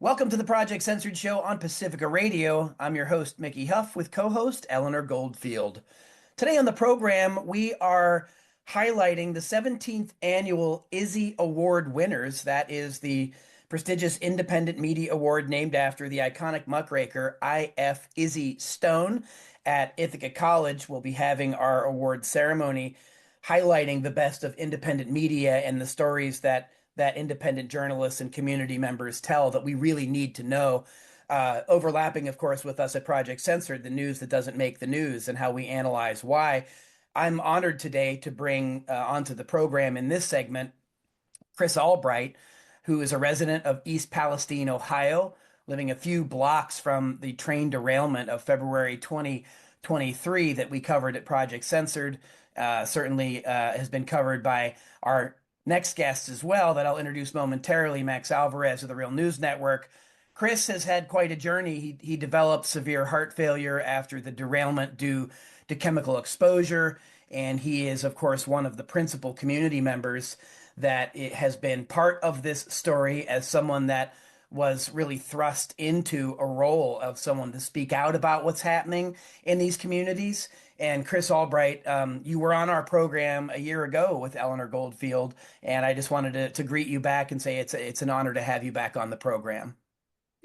Welcome to the Project Censored Show on Pacifica Radio. I'm your host, Mickey Huff, with co-host Eleanor Goldfield. Today on the program, we are highlighting the 17th annual Izzy Award winners. That is the prestigious independent media award named after the iconic muckraker I.F. Izzy Stone. At Ithaca College, we'll be having our award ceremony highlighting the best of independent media and the stories that independent journalists and community members tell that we really need to know. Overlapping, of course, with us at Project Censored, the news that doesn't make the news and how we analyze why. I'm honored today to bring onto the program in this segment Chris Albright, who is a resident of East Palestine, Ohio, living a few blocks from the train derailment of February 2023 that we covered at Project Censored. Certainly has been covered by our next guest as well, that I'll introduce momentarily, Max Alvarez of the Real News Network. Chris has had quite a journey. He developed severe heart failure after the derailment due to chemical exposure, and he is, of course, one of the principal community members that it has been part of this story as someone that was really thrust into a role of someone to speak out about what's happening in these communities. And Chris Albright, you were on our program a year ago with Eleanor Goldfield, and I just wanted to greet you back and say it's an honor to have you back on the program.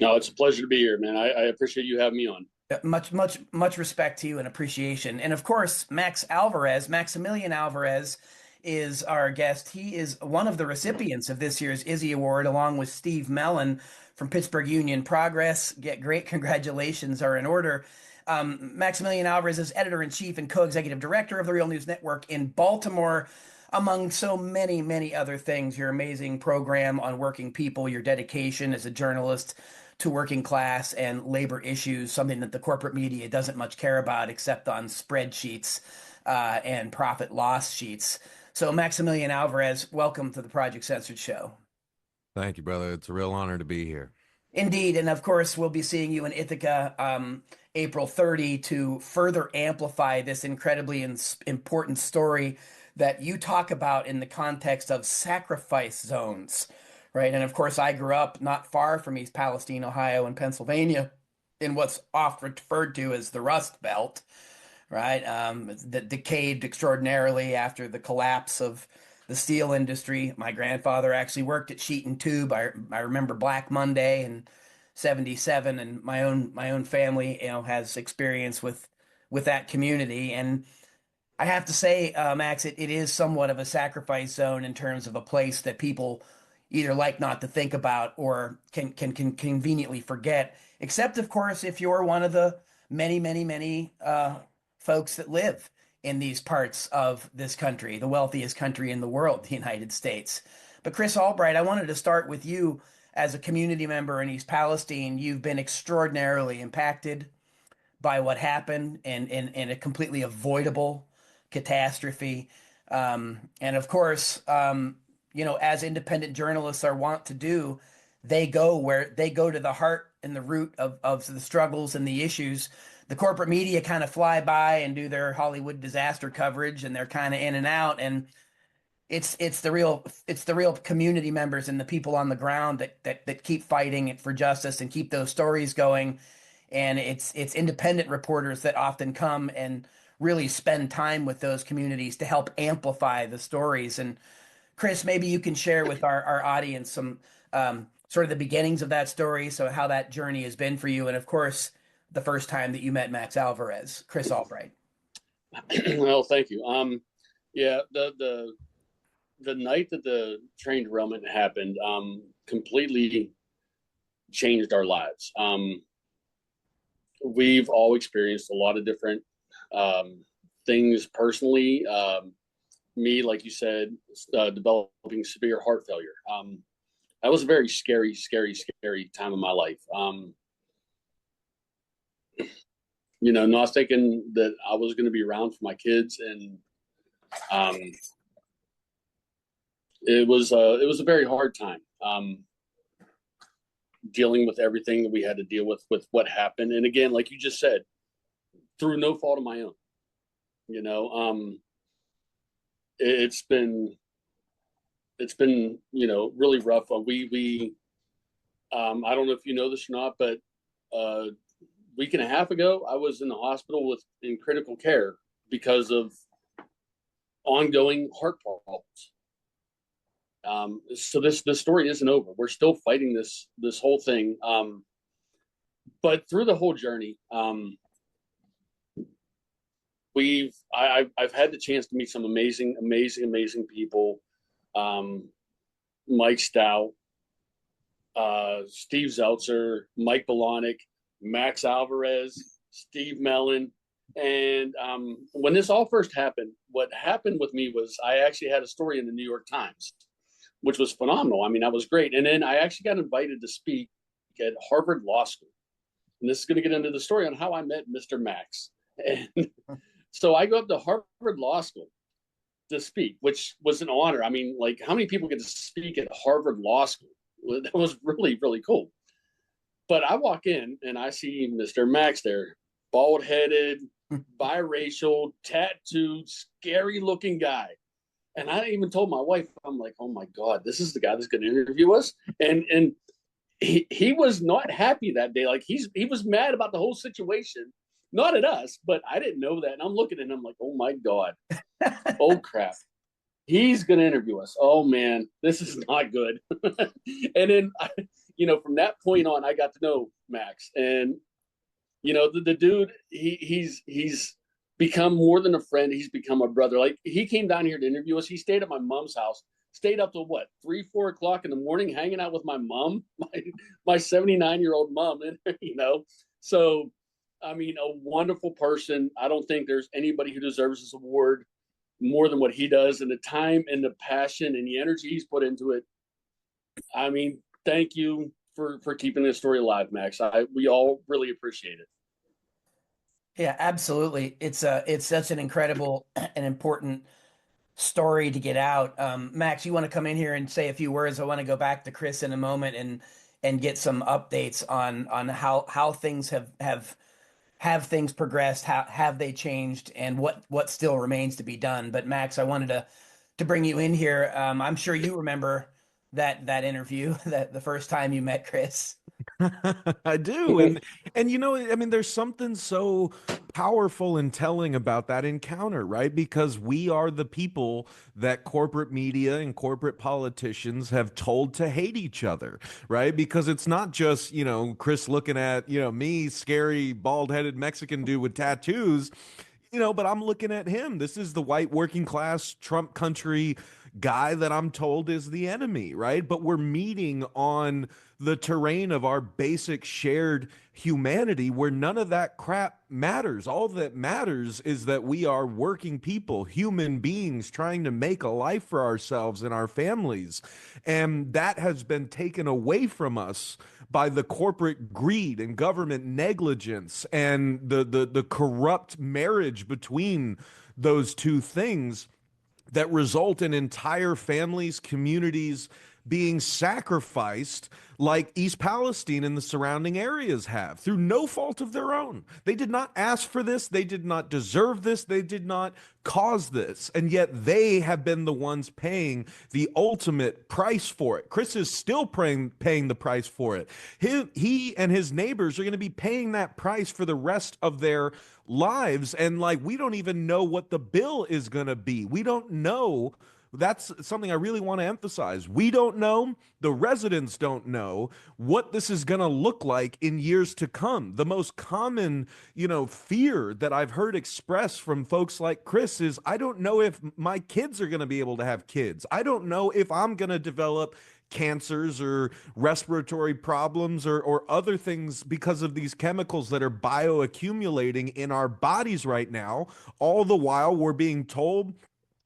No, it's a pleasure to be here, man. I appreciate you having me on. Much respect to you and appreciation. And of course, Maximillian Alvarez is our guest. He is one of the recipients of this year's Izzy Award, along with Steve Mellon from Pittsburgh Union Progress. Great congratulations are in order. Maximillian Alvarez is editor-in-chief and co-executive director of the Real News Network in Baltimore, among so many, many other things. Your amazing program on working people, your dedication as a journalist to working class and labor issues, something that the corporate media doesn't much care about except on spreadsheets and profit loss sheets. So Maximillian Alvarez, welcome to the Project Censored Show. Thank you, brother. It's a real honor to be here. Indeed. And of course, we'll be seeing you in Ithaca April 30 to further amplify this incredibly important story that you talk about in the context of sacrifice zones, right? And of course, I grew up not far from East Palestine, Ohio, and Pennsylvania, in what's often referred to as the Rust Belt, right? That decayed extraordinarily after the collapse of the steel industry. My grandfather actually worked at Sheet and Tube. I remember Black Monday in '77, and my own family, has experience with that community. And I have to say, Max, it is somewhat of a sacrifice zone in terms of a place that people either like not to think about or can conveniently forget. Except, of course, if you're one of the many folks that live in these parts of this country, the wealthiest country in the world, the United States. But Chris Albright, I wanted to start with you as a community member in East Palestine. You've been extraordinarily impacted by what happened in a completely avoidable catastrophe. And of course, as independent journalists are wont to do, they go to the heart and the root of the struggles and the issues. The corporate media kind of fly by and do their Hollywood disaster coverage, and they're kind of in and out. And it's the real community members and the people on the ground that keep fighting for justice and keep those stories going. And it's independent reporters that often come and really spend time with those communities to help amplify the stories. And Chris, maybe you can share with our audience some sort of the beginnings of that story, so how that journey has been for you, and of course, the first time that you met Max Alvarez, Chris Albright. Well, thank you. Yeah, the night that the train derailment happened, completely changed our lives. We've all experienced a lot of different things personally. Me, like you said, developing severe heart failure. That was a very scary time in my life. Not thinking that I was going to be around for my kids, and it was a very hard time, dealing with everything that we had to deal with what happened. And again, like you just said, through no fault of my own. It's been really rough. We I don't know if you know this or not, but a week and a half ago, I was in the hospital in critical care because of ongoing heart problems. So this story isn't over. We're still fighting this whole thing. But through the whole journey, I've had the chance to meet some amazing people. Mike Stout, Steve Zeltzer, Mike Bolanek, Max Alvarez, Steve Mellon. And when this all first happened, what happened with me was I actually had a story in the New York Times, which was phenomenal. I mean, that was great. And then I actually got invited to speak at Harvard Law School. And this is going to get into the story on how I met Mr. Max. And so I go up to Harvard Law School to speak, which was an honor. I mean, like, how many people get to speak at Harvard Law School? That was really, really cool. But I walk in and I see Mr. Max there, bald headed, biracial, tattooed, scary looking guy. And I even told my wife, I'm like, oh my God, this is the guy that's going to interview us. And he was not happy that day. Like he was mad about the whole situation, not at us, but I didn't know that. And I'm looking at him like, oh my God, oh crap. He's going to interview us. Oh man, this is not good. And then, from that point on, I got to know Max, and the dude, he's become more than a friend. He's become a brother. Like, he came down here to interview us. He stayed at my mom's house, stayed up till 3-4 o'clock in the morning, hanging out with my mom, my 79-year-old mom. And, so, I mean, a wonderful person. I don't think there's anybody who deserves this award more than what he does, and the time and the passion and the energy he's put into it. I mean, thank you for keeping this story alive, Max. We all really appreciate it. Yeah, absolutely. It's such an incredible and important story to get out. Max, you want to come in here and say a few words? I want to go back to Chris in a moment and get some updates on how things have things progressed, how have they changed, and what still remains to be done. But Max, I wanted to bring you in here. I'm sure you remember that interview, that the first time you met Chris. I do. And I mean, there's something so powerful and telling about that encounter, right? Because we are the people that corporate media and corporate politicians have told to hate each other, right? Because it's not just, Chris looking at, me, scary, bald-headed Mexican dude with tattoos. But I'm looking at him. This is the white working class Trump country guy that I'm told is the enemy, right? But we're meeting on the terrain of our basic shared humanity where none of that crap matters. All that matters is that we are working people, human beings trying to make a life for ourselves and our families. And that has been taken away from us by the corporate greed and government negligence and the corrupt marriage between those two things that result in entire families, communities being sacrificed like East Palestine and the surrounding areas have through no fault of their own. They did not ask for this. They did not deserve this. They did not cause this. And yet they have been the ones paying the ultimate price for it. Chris is still paying the price for it. He and his neighbors are going to be paying that price for the rest of their lives. And we don't even know what the bill is going to be. We don't know. That's something I really want to emphasize. We don't know. The residents don't know what this is going to look like in years to come. The most common, fear that I've heard expressed from folks like Chris is, I don't know if my kids are going to be able to have kids. I don't know if I'm going to develop cancers or respiratory problems or other things because of these chemicals that are bioaccumulating in our bodies right now. All the while we're being told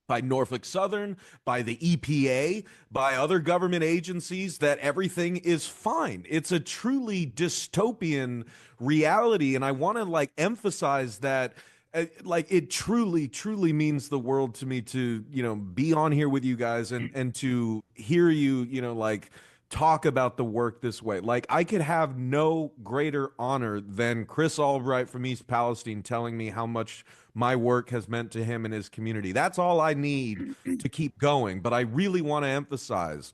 by Norfolk Southern, by the EPA, by other government agencies that everything is fine. It's a truly dystopian reality. And I want to emphasize that it truly means the world to me to, be on here with you guys and to hear you, talk about the work this way. I could have no greater honor than Chris Albright from East Palestine telling me how much my work has meant to him and his community. That's all I need to keep going. But I really want to emphasize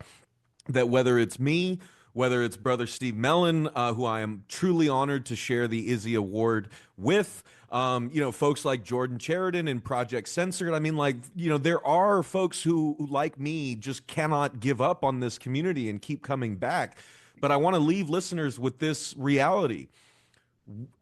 that whether it's me, whether it's brother Steve Mellon, who I am truly honored to share the Izzy Award with. Folks like Jordan Sheridan and Project Censored. I mean, like, there are folks who, like me, just cannot give up on this community and keep coming back. But I want to leave listeners with this reality.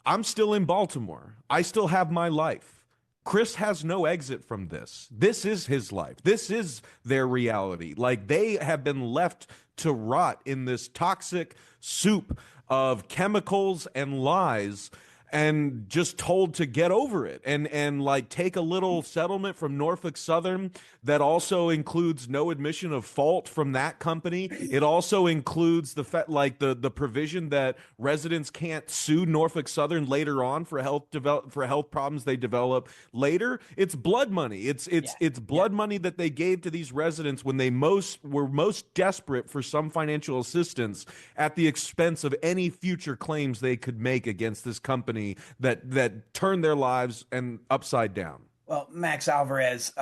I'm still in Baltimore. I still have my life. Chris has no exit from this. This is his life. This is their reality. Like, they have been left to rot in this toxic soup of chemicals and lies, and just told to get over it and like take a little settlement from Norfolk Southern that also includes no admission of fault from that company. It also includes the fact, like, the provision that residents can't sue Norfolk Southern later on for health problems they develop later. It's blood money. It's blood money that they gave to these residents when they were most desperate for some financial assistance, at the expense of any future claims they could make against this company that turned their lives and upside down. Well, Max Alvarez,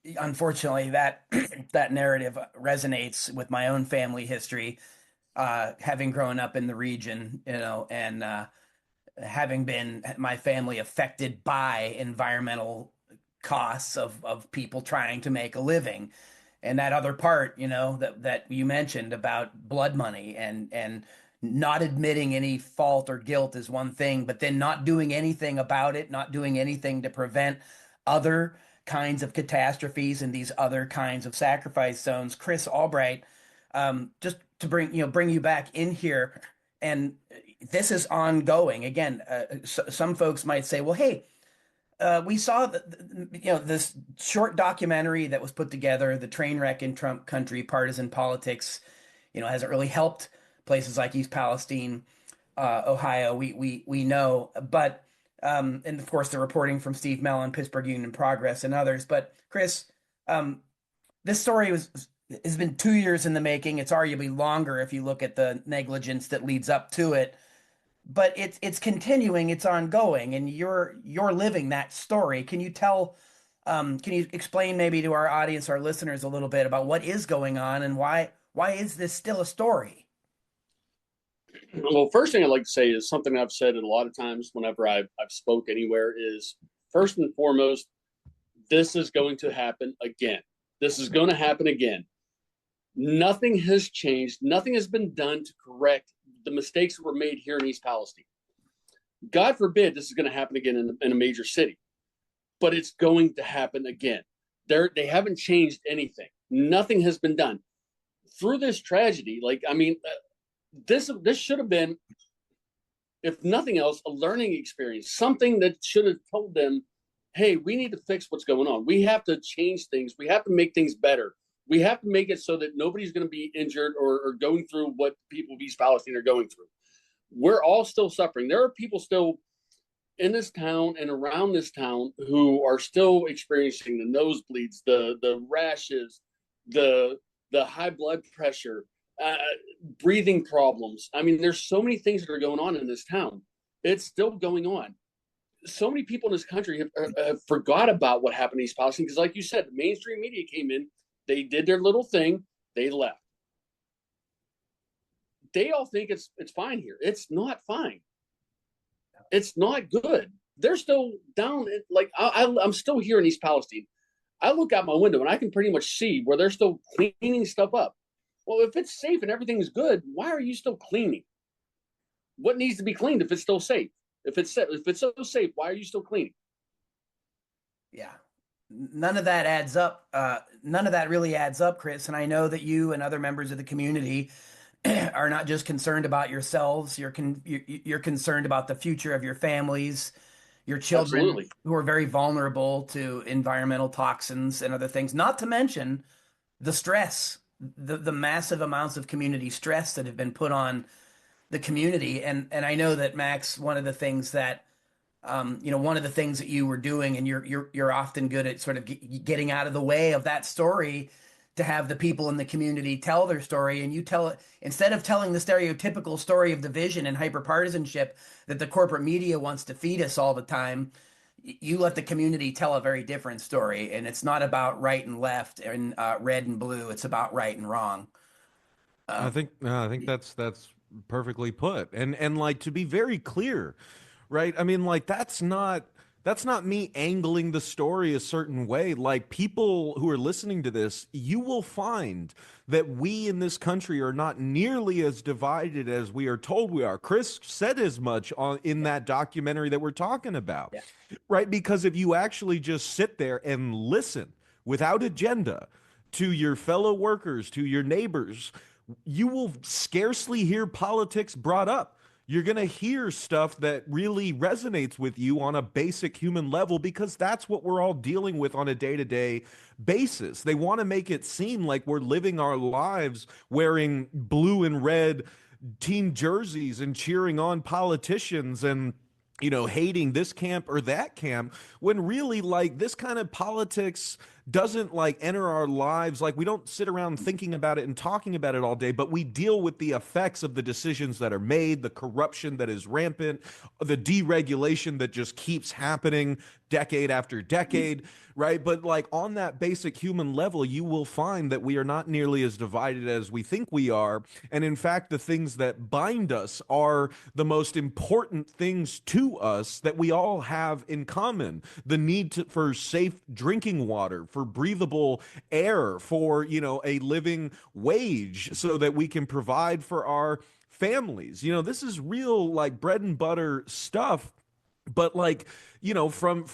unfortunately, that that narrative resonates with my own family history, having grown up in the region, and having been my family affected by environmental costs of people trying to make a living. And that other part, that you mentioned about blood money and not admitting any fault or guilt is one thing, but then not doing anything about it, not doing anything to prevent other kinds of catastrophes and these other kinds of sacrifice zones. Chris Albright, just to bring you back in here, and this is ongoing. Again, some folks might say, well, hey, we saw this short documentary that was put together, the train wreck in Trump country, partisan politics, hasn't really helped places like East Palestine, Ohio. We know, but and of course the reporting from Steve Mellon, Pittsburgh Union Progress, and others. But Chris, this story has been 2 years in the making. It's arguably longer if you look at the negligence that leads up to it. But it's continuing, it's ongoing, and you're living that story. Can you explain maybe to our audience, our listeners, a little bit about what is going on and why is this still a story? Well, first thing I'd like to say is something I've said a lot of times whenever I've spoke anywhere is, first and foremost, this is going to happen again. This is going to happen again. Nothing has changed. Nothing has been done to correct the mistakes that were made here in East Palestine. God forbid this is going to happen again in a major city, but it's going to happen again. They haven't changed anything. Nothing has been done through this tragedy. This should have been, if nothing else, a learning experience, something that should have told them, hey, we need to fix what's going on. We have to change things. We have to make things better. We have to make it so that nobody's going to be injured or going through what people of East Palestine are going through. We're all still suffering. There are people still in this town and around this town who are still experiencing the nosebleeds, the rashes, the high blood pressure, breathing problems. I mean, there's so many things that are going on in this town. It's still going on. So many people in this country have forgot about what happened in East Palestine because, like you said, the mainstream media came in, they did their little thing, they left. They all think it's fine here. It's not fine. It's not good. They're still down. I'm still here in East Palestine. I look out my window and I can pretty much see where they're still cleaning stuff up. Well, if it's safe and everything's good, why are you still cleaning? What needs to be cleaned if it's still safe? If it's so safe, why are you still cleaning? Yeah, none of that adds up. None of that really adds up, Chris. And I know that you and other members of the community are not just concerned about yourselves. You're concerned about the future of your families, your children. Absolutely. Who are very vulnerable to environmental toxins and other things. Not to mention the stress, the massive amounts of community stress that have been put on the community. And I know that, Max, one of the things that you were doing, and you're often good at sort of getting out of the way of that story to have the people in the community tell their story. And you tell it, instead of telling the stereotypical story of division and hyperpartisanship that the corporate media wants to feed us all the time, you let the community tell a very different story. And it's not about right and left and red and blue. It's about right and wrong. I think that's perfectly put. And like, to be very clear, right? I mean, like, that's not me angling the story a certain way. Like, people who are listening to this, you will find that we in this country are not nearly as divided as we are told we are. Chris said as much in Yeah. that documentary that we're talking about, Yeah. right? Because if you actually just sit there and listen without agenda to your fellow workers, to your neighbors, you will scarcely hear politics brought up. You're going to hear stuff that really resonates with you on a basic human level, because that's what we're all dealing with on a day to day basis. They want to make it seem like we're living our lives wearing blue and red team jerseys and cheering on politicians and hating this camp or that camp, when really, like, this kind of politics doesn't like enter our lives. Like, we don't sit around thinking about it and talking about it all day, but we deal with the effects of the decisions that are made, the corruption that is rampant, the deregulation that just keeps happening decade after decade, right? But like, on that basic human level, you will find that we are not nearly as divided as we think we are. And in fact, the things that bind us are the most important things to us that we all have in common. The need for safe drinking water, for breathable air, for, a living wage so that we can provide for our families. This is real, like, bread and butter stuff. But like, from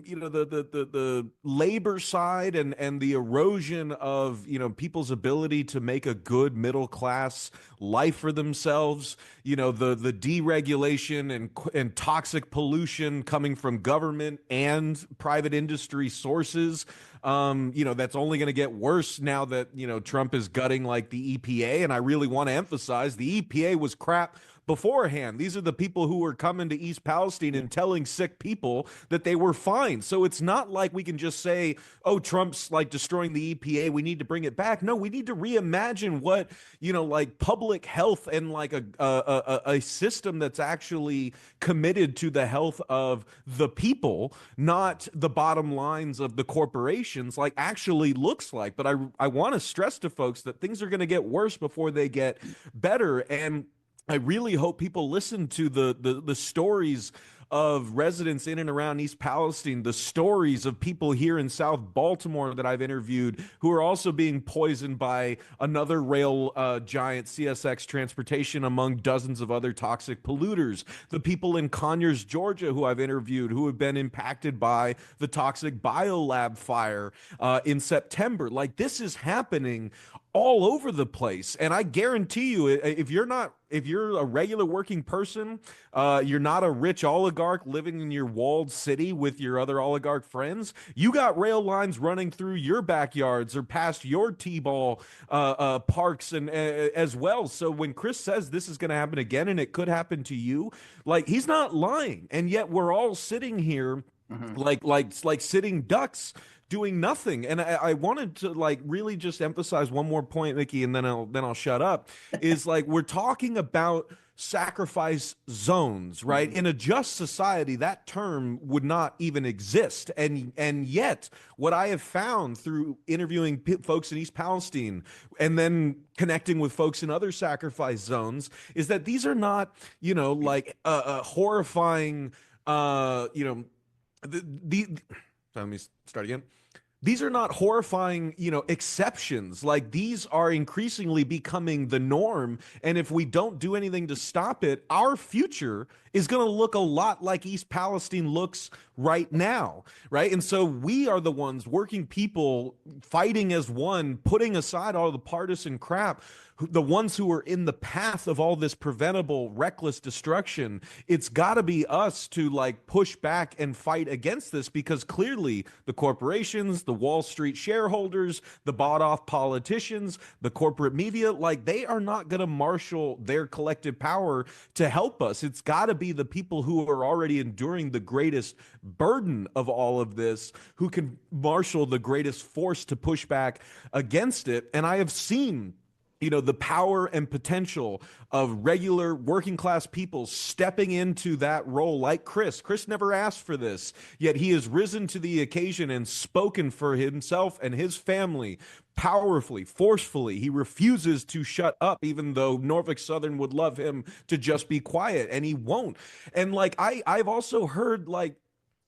the labor side and the erosion of people's ability to make a good middle class life for themselves, the deregulation and toxic pollution coming from government and private industry sources, that's only going to get worse now that Trump is gutting like the EPA. And I really want to emphasize, the EPA was crap beforehand. These are the people who were coming to East Palestine and telling sick people that they were fine. So it's not like we can just say, oh, Trump's like destroying the EPA, we need to bring it back. No, we need to reimagine what, like, public health and like a system that's actually committed to the health of the people, not the bottom lines of the corporations, like, actually looks like. But I want to stress to folks that things are going to get worse before they get better. And I really hope people listen to the stories of residents in and around East Palestine, the stories of people here in South Baltimore that I've interviewed who are also being poisoned by another rail giant, CSX Transportation, among dozens of other toxic polluters. The people in Conyers, Georgia, who I've interviewed, who have been impacted by the toxic biolab fire in September. Like, this is happening all over the place. And I guarantee you, if you're a regular working person, you're not a rich oligarch living in your walled city with your other oligarch friends, you got rail lines running through your backyards or past your T-ball parks and as well. So when Chris says this is going to happen again and it could happen to you, like, he's not lying. And yet we're all sitting here like sitting ducks doing nothing. And I wanted to like really just emphasize one more point, Mickey, and then I'll shut up. Is like, we're talking about sacrifice zones, right? In a just society, that term would not even exist. And yet, what I have found through interviewing folks in East Palestine and then connecting with folks in other sacrifice zones is that these are not, like horrifying, let me start again. These are not horrifying, exceptions. Like, these are increasingly becoming the norm. And if we don't do anything to stop it, our future is going to look a lot like East Palestine looks right now, right? And so we are the ones, working people, fighting as one, putting aside all the partisan crap, the ones who are in the path of all this preventable, reckless destruction. It's got to be us to like push back and fight against this, because clearly the corporations, the Wall Street shareholders, the bought off politicians, the corporate media, like, they are not going to marshal their collective power to help us. It's got to be the people who are already enduring the greatest burden of all of this who can marshal the greatest force to push back against it. And I have seen the power and potential of regular working class people stepping into that role, like Chris. Chris never asked for this, yet he has risen to the occasion and spoken for himself and his family powerfully, forcefully. He refuses to shut up, even though Norfolk Southern would love him to just be quiet, and he won't. And like I've also heard, like,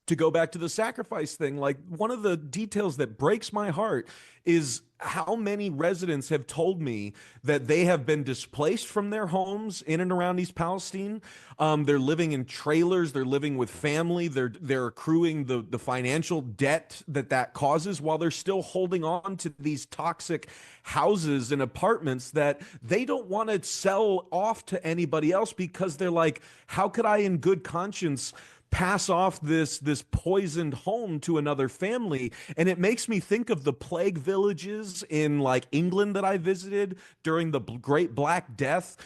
to go back to the sacrifice thing, like one of the details that breaks my heart is how many residents have told me that they have been displaced from their homes in and around East Palestine. They're living in trailers. They're living with family. They're accruing the financial debt that causes, while they're still holding on to these toxic houses and apartments that they don't want to sell off to anybody else, because they're like, how could I in good conscience pass off this poisoned home to another family? And it makes me think of the plague villages in like England that I visited during the Great Black Death.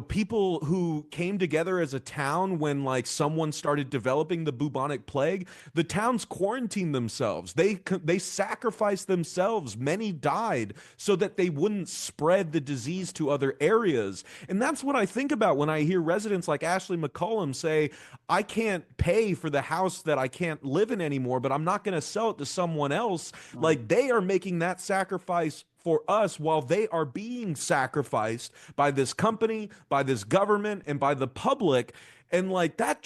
People who came together as a town when like someone started developing the bubonic plague. The towns quarantined themselves. They sacrificed themselves. Many died so that they wouldn't spread the disease to other areas. And that's what I think about when I hear residents like Ashley McCollum say, I can't pay for the house that I can't live in anymore, but I'm not going to sell it to someone else. Like, they are making that sacrifice for us while they are being sacrificed by this company, by this government, and by the public. And like that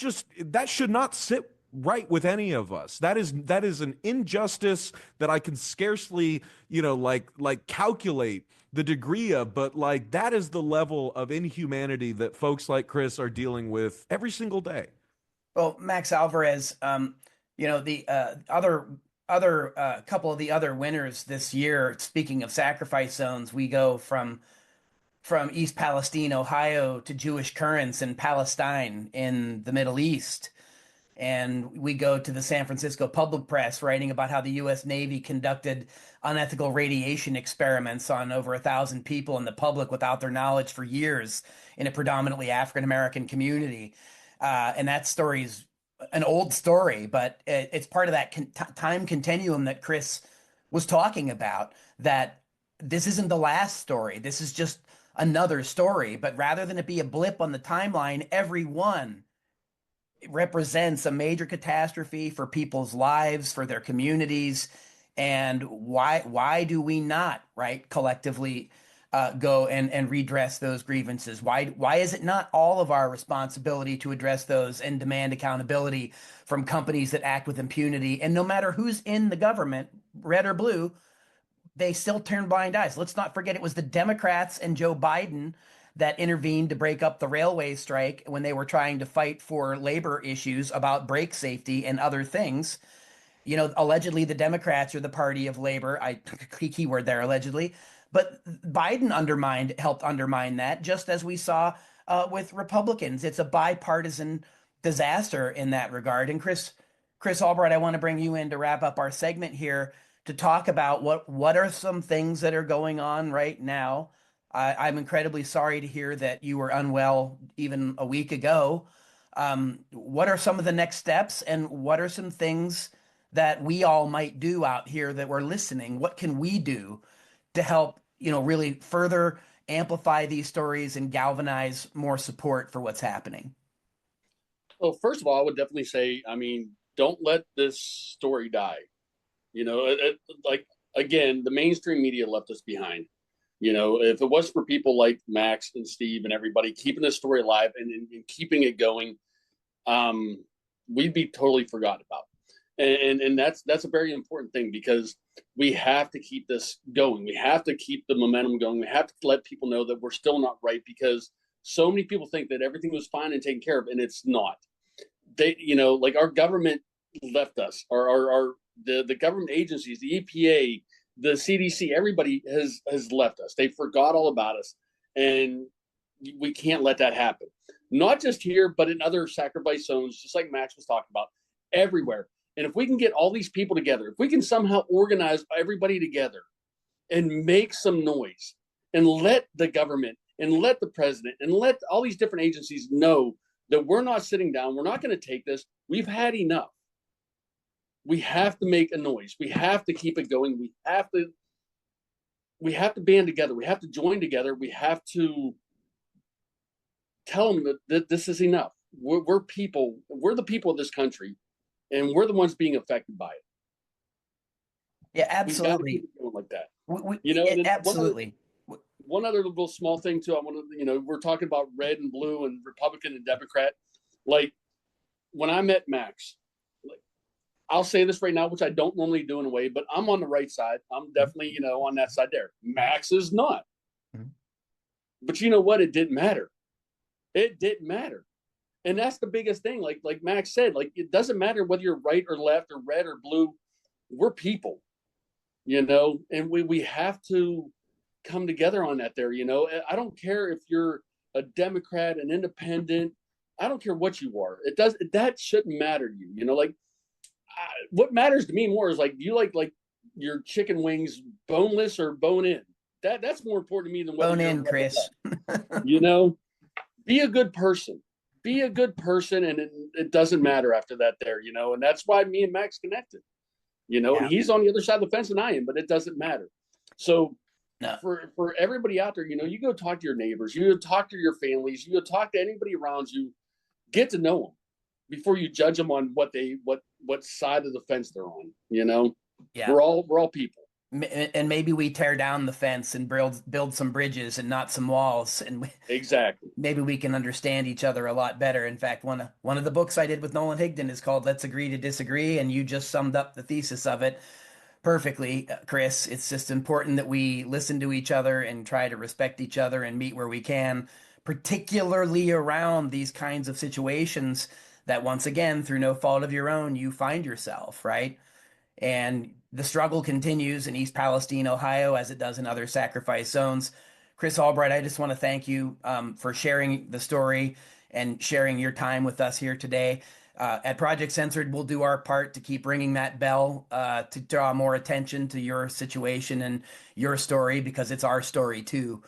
should not sit right with any of us. That is an injustice that I can scarcely, like calculate the degree of, but like that is the level of inhumanity that folks like Chris are dealing with every single day. Well, Max Alvarez, the other couple of the other winners this year. Speaking of sacrifice zones, we go from East Palestine, Ohio, to Jewish Currents in Palestine in the Middle East. And we go to the San Francisco Public Press, writing about how the U.S. Navy conducted unethical radiation experiments on over 1,000 people in the public without their knowledge for years in a predominantly African American community. And that story is an old story, but it's part of that time continuum that Chris was talking about, that this isn't the last story. This is just another story. But rather than it be a blip on the timeline, every one represents a major catastrophe for people's lives, for their communities. And why do we not, right, collectively go and redress those grievances? Why is it not all of our responsibility to address those and demand accountability from companies that act with impunity? And no matter who's in the government, red or blue, they still turn blind eyes. Let's not forget it was the Democrats and Joe Biden that intervened to break up the railway strike when they were trying to fight for labor issues about brake safety and other things. Allegedly the Democrats are the party of labor. Keyword there, allegedly. But Biden helped undermine that, just as we saw with Republicans. It's a bipartisan disaster in that regard. And Chris Albright, I want to bring you in to wrap up our segment here to talk about what are some things that are going on right now. I'm incredibly sorry to hear that you were unwell even a week ago. What are some of the next steps, and what are some things that we all might do out here that we're listening? What can we do to help, really further amplify these stories and galvanize more support for what's happening? Well, first of all, I would definitely say, don't let this story die. Like, again, the mainstream media left us behind. If it was for people like Max and Steve and everybody keeping this story alive and keeping it going, we'd be totally forgotten about. And that's a very important thing, because we have to keep this going. We have to keep the momentum going. We have to let people know that we're still not right, because so many people think that everything was fine and taken care of, and it's not. They, like, our government left us. The government agencies, the EPA, the CDC, everybody has left us. They forgot all about us, and we can't let that happen. Not just here, but in other sacrifice zones, just like Max was talking about, everywhere. And if we can get all these people together, if we can somehow organize everybody together and make some noise, and let the government and let the president and let all these different agencies know that we're not sitting down, we're not going to take this, we've had enough. We have to make a noise. We have to keep it going. We have to we have to band together. We have to join together. We have to tell them that this is enough. We're people. We're the people of this country, and we're the ones being affected by it. Yeah, We got to absolutely. keep it going like that. Absolutely. One other little small thing too. I want to, we're talking about red and blue and Republican and Democrat. Like when I met Max, like I'll say this right now, which I don't normally do in a way, but I'm on the right side. I'm definitely, on that side there. Max is not. Mm-hmm. But you know what? It didn't matter. It didn't matter. And that's the biggest thing. Like Max said, like it doesn't matter whether you're right or left or red or blue. We're people, and we have to come together on that there. I don't care if you're a Democrat, an independent. I don't care what you are. That shouldn't matter to you. What matters to me more is do you like your chicken wings boneless or bone in? That's more important to me than whether bone in, Chris. Be a good person. Be a good person, and it doesn't matter after that there, and that's why me and Max connected. Yeah. He's on the other side of the fence than I am, but it doesn't matter. So no. For everybody out there, you go talk to your neighbors, you go talk to your families, you go talk to anybody around you, get to know them before you judge them on what side of the fence they're on. Yeah. We're all people. And maybe we tear down the fence and build some bridges and not some walls, and exactly. Maybe we can understand each other a lot better. In fact, one of the books I did with Nolan Higdon is called "Let's Agree to Disagree," and you just summed up the thesis of it perfectly, Chris. It's just important that we listen to each other and try to respect each other and meet where we can, particularly around these kinds of situations that, once again, through no fault of your own, you find yourself, right? And the struggle continues in East Palestine, Ohio, as it does in other sacrifice zones. Chris Albright, I just want to thank you for sharing the story and sharing your time with us here today. At Project Censored, we'll do our part to keep ringing that bell to draw more attention to your situation and your story, because it's our story too.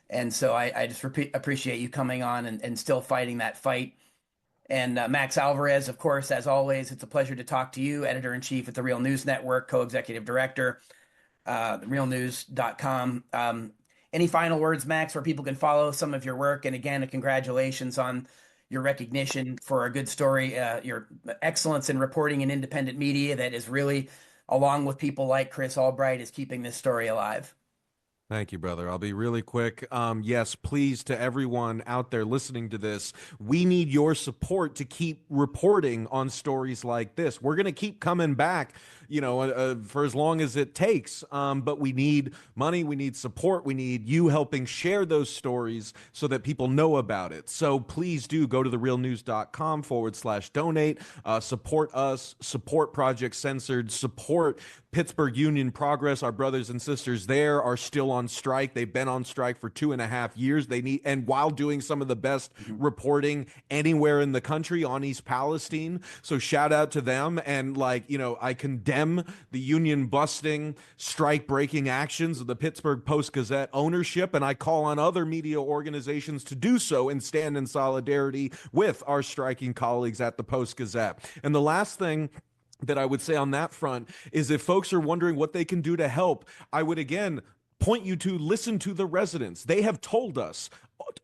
And so I just appreciate you coming on and still fighting that fight. And Max Alvarez, of course, as always, it's a pleasure to talk to you, editor-in-chief at the Real News Network, co-executive director, realnews.com. Any final words, Max, where people can follow some of your work? And again, congratulations on your recognition for a good story, your excellence in reporting in independent media that is really, along with people like Chris Albright, is keeping this story alive. Thank you, brother. I'll be really quick. Yes, please, to everyone out there listening to this, we need your support to keep reporting on stories like this. We're going to keep coming back, for as long as it takes. But we need money. We need support. We need you helping share those stories so that people know about it. So please do go to therealnews.com/donate. Support us, support Project Censored, support Pittsburgh Union Progress. Our brothers and sisters there are still on strike. They've been on strike for 2.5 years. And while doing some of the best reporting anywhere in the country on East Palestine. So shout out to them. And I condemn the union busting, strike breaking actions of the Pittsburgh Post-Gazette ownership. And I call on other media organizations to do so and stand in solidarity with our striking colleagues at the Post-Gazette. And the last thing that I would say on that front is, if folks are wondering what they can do to help, I would again point you to listen to the residents. They have told us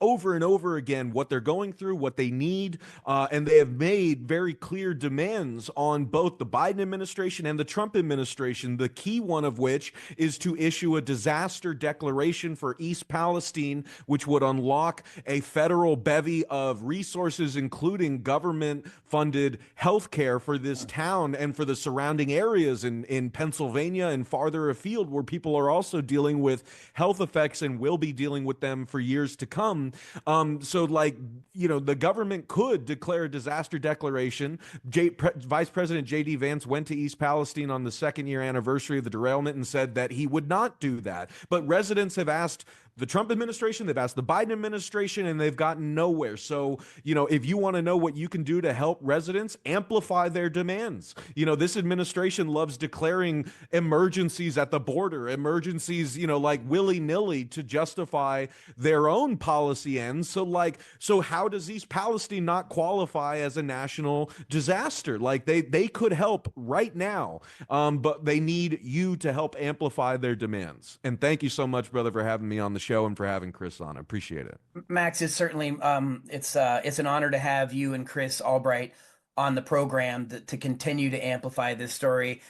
over and over again what they're going through, what they need, and they have made very clear demands on both the Biden administration and the Trump administration, the key one of which is to issue a disaster declaration for East Palestine, which would unlock a federal bevy of resources, including government-funded health care for this town and for the surrounding areas in Pennsylvania and farther afield, where people are also dealing with health effects and will be dealing with them for years to come. The government could declare a disaster declaration. Vice President J.D. Vance went to East Palestine on the second-year anniversary of the derailment and said that he would not do that. But residents have asked the Trump administration, they've asked the Biden administration, and they've gotten nowhere. So, if you want to know what you can do to help residents, amplify their demands. This administration loves declaring emergencies at the border, emergencies, like willy-nilly to justify their own policy ends. So how does East Palestine not qualify as a national disaster? Like they could help right now, but they need you to help amplify their demands. And thank you so much, brother, for having me on the show and for having Chris on. I appreciate it. Max, is certainly it's an honor to have you and Chris Albright on the program to continue to amplify this story.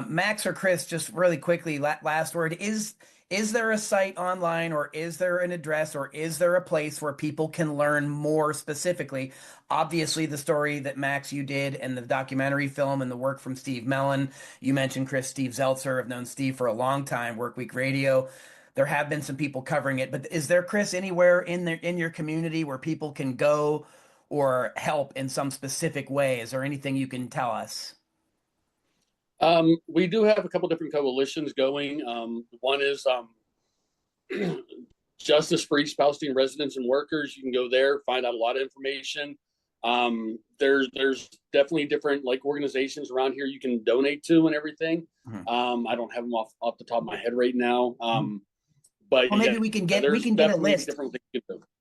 Max or Chris, just really quickly, last word, is there a site online, or is there an address, or is there a place where people can learn more specifically? Obviously, the story that Max, you did, and the documentary film and the work from Steve Mellon. You mentioned Chris, Steve Zeltzer. I've known Steve for a long time, Workweek Radio. There have been some people covering it, but is there, Chris, anywhere in your community where people can go or help in some specific way? Is there anything you can tell us? We do have a couple different coalitions going. One is Justice for East Palestine Residents and Workers. You can go there, find out a lot of information. There's definitely different organizations around here you can donate to and everything. Mm-hmm. I don't have them off the top of my head right now. But well, maybe we can get a list.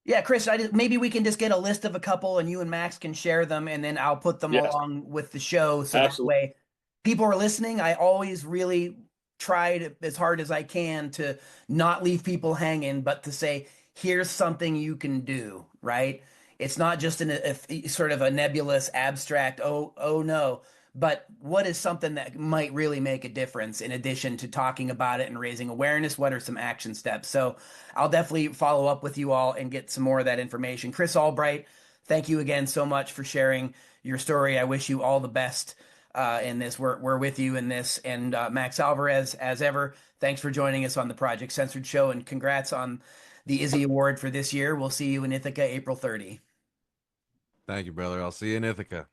Yeah, Chris, maybe we can just get a list of a couple, and you and Max can share them, and then I'll put them along with the show, so that way people are listening. I always really try as hard as I can to not leave people hanging, but to say, here's something you can do, right? It's not just a sort of a nebulous, abstract, oh no, but what is something that might really make a difference in addition to talking about it and raising awareness? What are some action steps? So I'll definitely follow up with you all and get some more of that information. Chris Albright, thank you again so much for sharing your story. I wish you all the best in this. We're with you in this. And Max Alvarez, as ever, thanks for joining us on the Project Censored show, and congrats on the Izzy Award for this year. We'll see you in Ithaca April 30. Thank you, brother. I'll see you in Ithaca.